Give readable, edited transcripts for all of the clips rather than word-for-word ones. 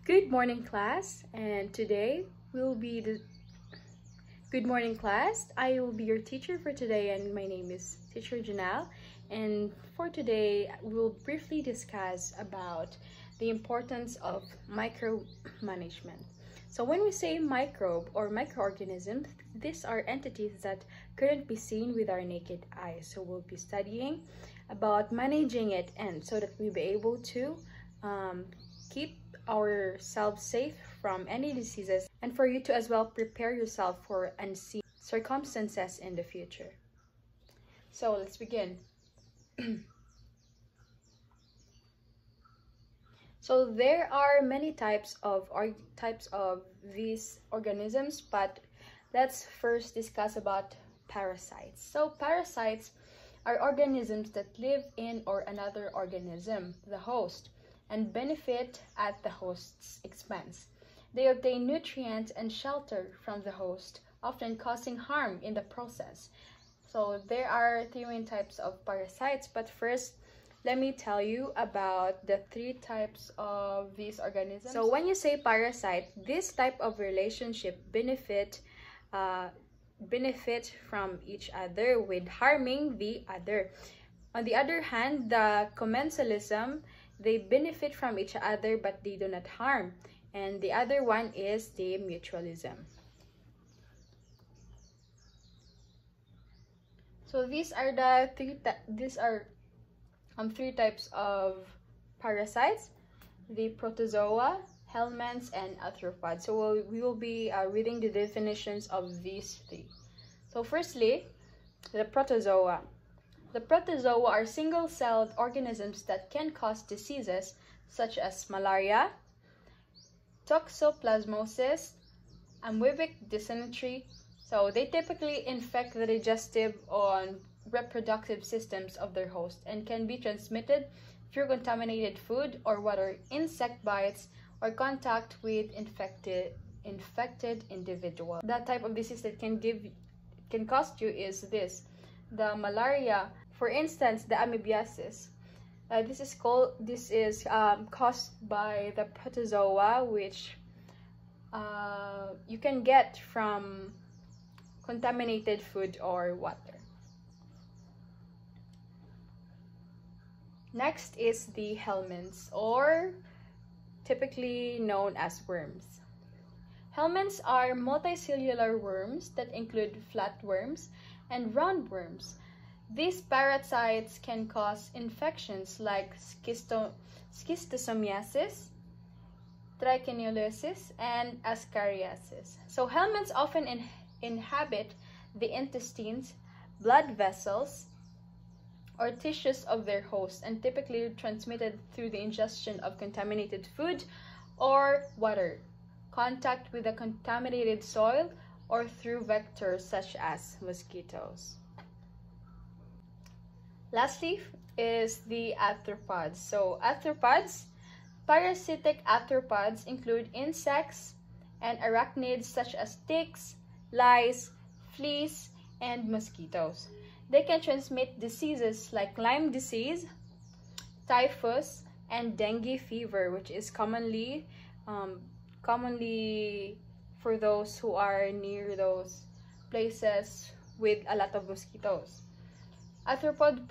Good morning, class, and today will be the good morning, class. I will be your teacher for today, and my name is Teacher Genelle. And for today, we'll briefly discuss about the importance of micromanagement. So when we say microbe or microorganisms, these are entities that couldn't be seen with our naked eyes. So we'll be studying about managing it, and so that we'll be able to keep ourselves safe from any diseases, and for you to as well prepare yourself for unseen circumstances in the future. So let's begin. So there are many types of these organisms, but let's first discuss about parasites. So parasites are organisms that live in or another organism, the host, and benefit at the host's expense. They obtain nutrients and shelter from the host, often causing harm in the process. So there are three main types of parasites, but first, let me tell you about the three types of these organisms. So when you say parasite, this type of relationship benefit from each other with harming the other. On the other hand, the commensalism, they benefit from each other but they do not harm. And the other one is the mutualism. So these are the three types of parasites: the protozoa, helminths, and arthropods. So we will be reading the definitions of these three. So firstly, the protozoa. The protozoa are single-celled organisms that can cause diseases such as malaria, toxoplasmosis, amoebic dysentery. So they typically infect the digestive and reproductive systems of their host and can be transmitted through contaminated food or water, insect bites, or contact with infected individual. That type of disease that can cost you is the malaria. For instance, the amoebiasis. This is caused by the protozoa, which you can get from contaminated food or water. Next is the helminths, or typically known as worms. Helminths are multicellular worms that include flatworms and roundworms. These parasites can cause infections like schistosomiasis, trichinosis, and ascariasis. So helminths often inhabit the intestines, blood vessels, or tissues of their host, and typically transmitted through the ingestion of contaminated food or water, contact with the contaminated soil, or through vectors such as mosquitoes. Lastly is the arthropods. So arthropods, parasitic arthropods include insects and arachnids such as ticks, lice, fleas, and mosquitoes. They can transmit diseases like Lyme disease, typhus, and dengue fever, which is commonly for those who are near those places with a lot of mosquitoes. Arthropod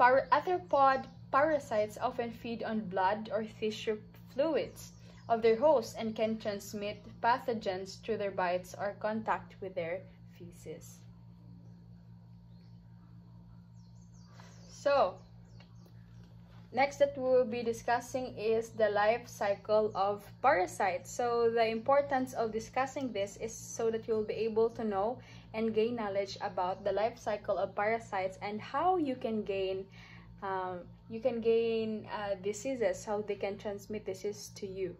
parasites often feed on blood or tissue fluids of their hosts and can transmit pathogens through their bites or contact with their feces. So, next that we will be discussing is the life cycle of parasites. So the importance of discussing this is so that you'll be able to know and gain knowledge about the life cycle of parasites and how you can gain diseases, how they can transmit disease to you.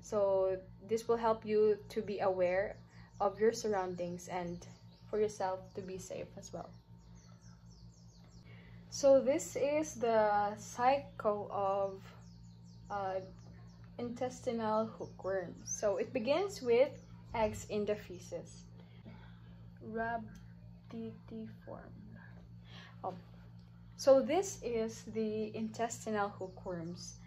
So this will help you to be aware of your surroundings and for yourself to be safe as well. So this is the cycle of intestinal hookworms. So it begins with eggs in the feces. Rhabditiform. So this is the intestinal hookworms.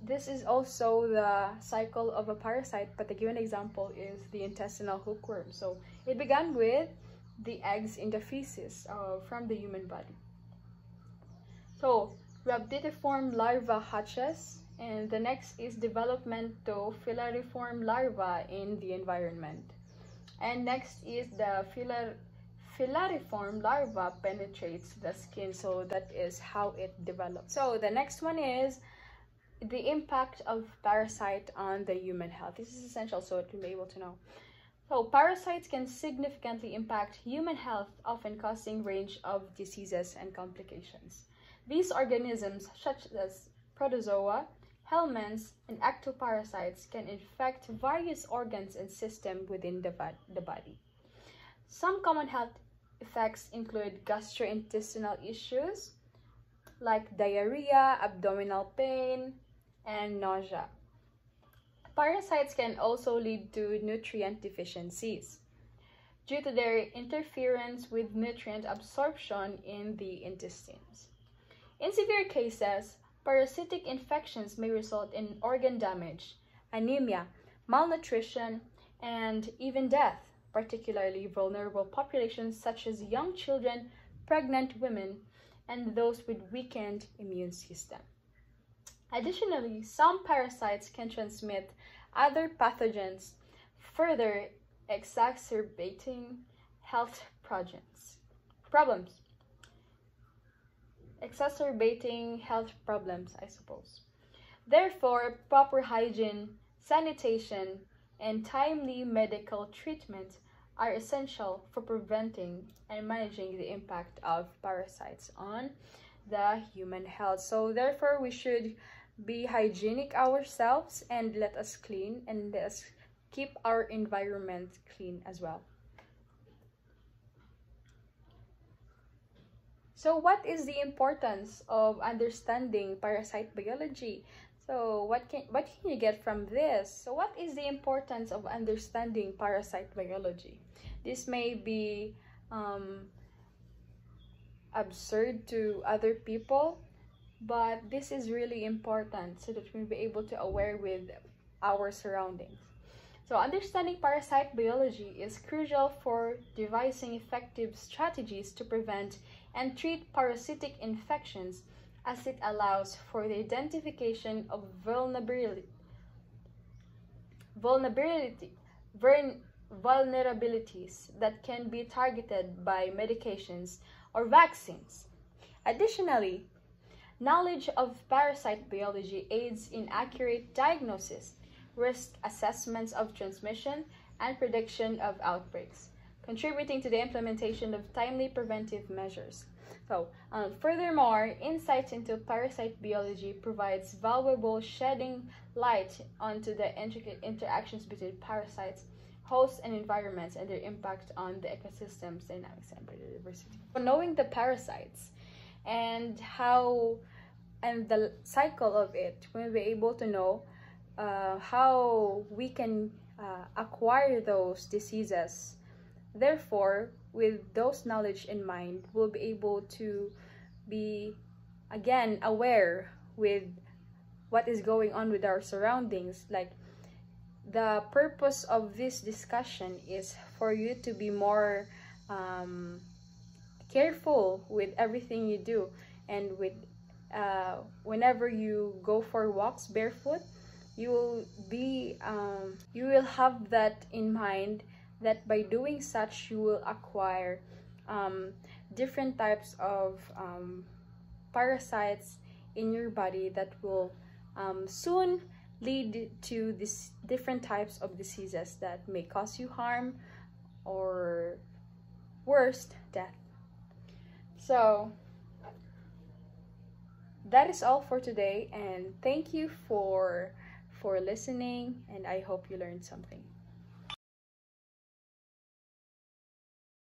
this is also the cycle of a parasite, but the given example is the intestinal hookworm. So it began with the eggs in the feces from the human body. So rhabditiform larva hatches, and the next is developmental filariform larva in the environment. And next is the filariform larva penetrates the skin, so that is how it develops. So the next one is the impact of parasite on the human health. This is essential so to be able to know. So parasites can significantly impact human health, often causing a range of diseases and complications. These organisms, such as protozoa, helminths, and ectoparasites, can infect various organs and systems within the body. Some common health effects include gastrointestinal issues like diarrhea, abdominal pain, and nausea. Parasites can also lead to nutrient deficiencies due to their interference with nutrient absorption in the intestines. In severe cases, parasitic infections may result in organ damage, anemia, malnutrition, and even death, particularly vulnerable populations such as young children, pregnant women, and those with weakened immune system. Additionally, some parasites can transmit other pathogens, further exacerbating health problems. I suppose. Therefore, proper hygiene, sanitation, and timely medical treatment are essential for preventing and managing the impact of parasites on the human health. So therefore, we should be hygienic ourselves, and let us clean, and let us keep our environment clean as well. So what is the importance of understanding parasite biology? So what can you get from this? So what is the importance of understanding parasite biology? This may be absurd to other people, but this is really important so that we'll be able to aware with our surroundings. So understanding parasite biology is crucial for devising effective strategies to prevent and treat parasitic infections, as it allows for the identification of vulnerabilities that can be targeted by medications or vaccines. Additionally, knowledge of parasite biology aids in accurate diagnosis, risk assessments of transmission, and prediction of outbreaks, contributing to the implementation of timely preventive measures. So, furthermore, insights into parasite biology provides valuable shedding light onto the intricate interactions between parasites, hosts, and environments, and their impact on the ecosystem's dynamics and biodiversity. So knowing the parasites and the cycle of it, we'll be able to know how we can acquire those diseases. Therefore, with those knowledge in mind, we'll be able to be again aware with what is going on with our surroundings. Like, the purpose of this discussion is for you to be more careful with everything you do, and with whenever you go for walks barefoot, you will have that in mind, that by doing such you will acquire different types of parasites in your body that will soon lead to these different types of diseases that may cause you harm, or worst, death. So that is all for today, and thank you for listening, and I hope you learned something.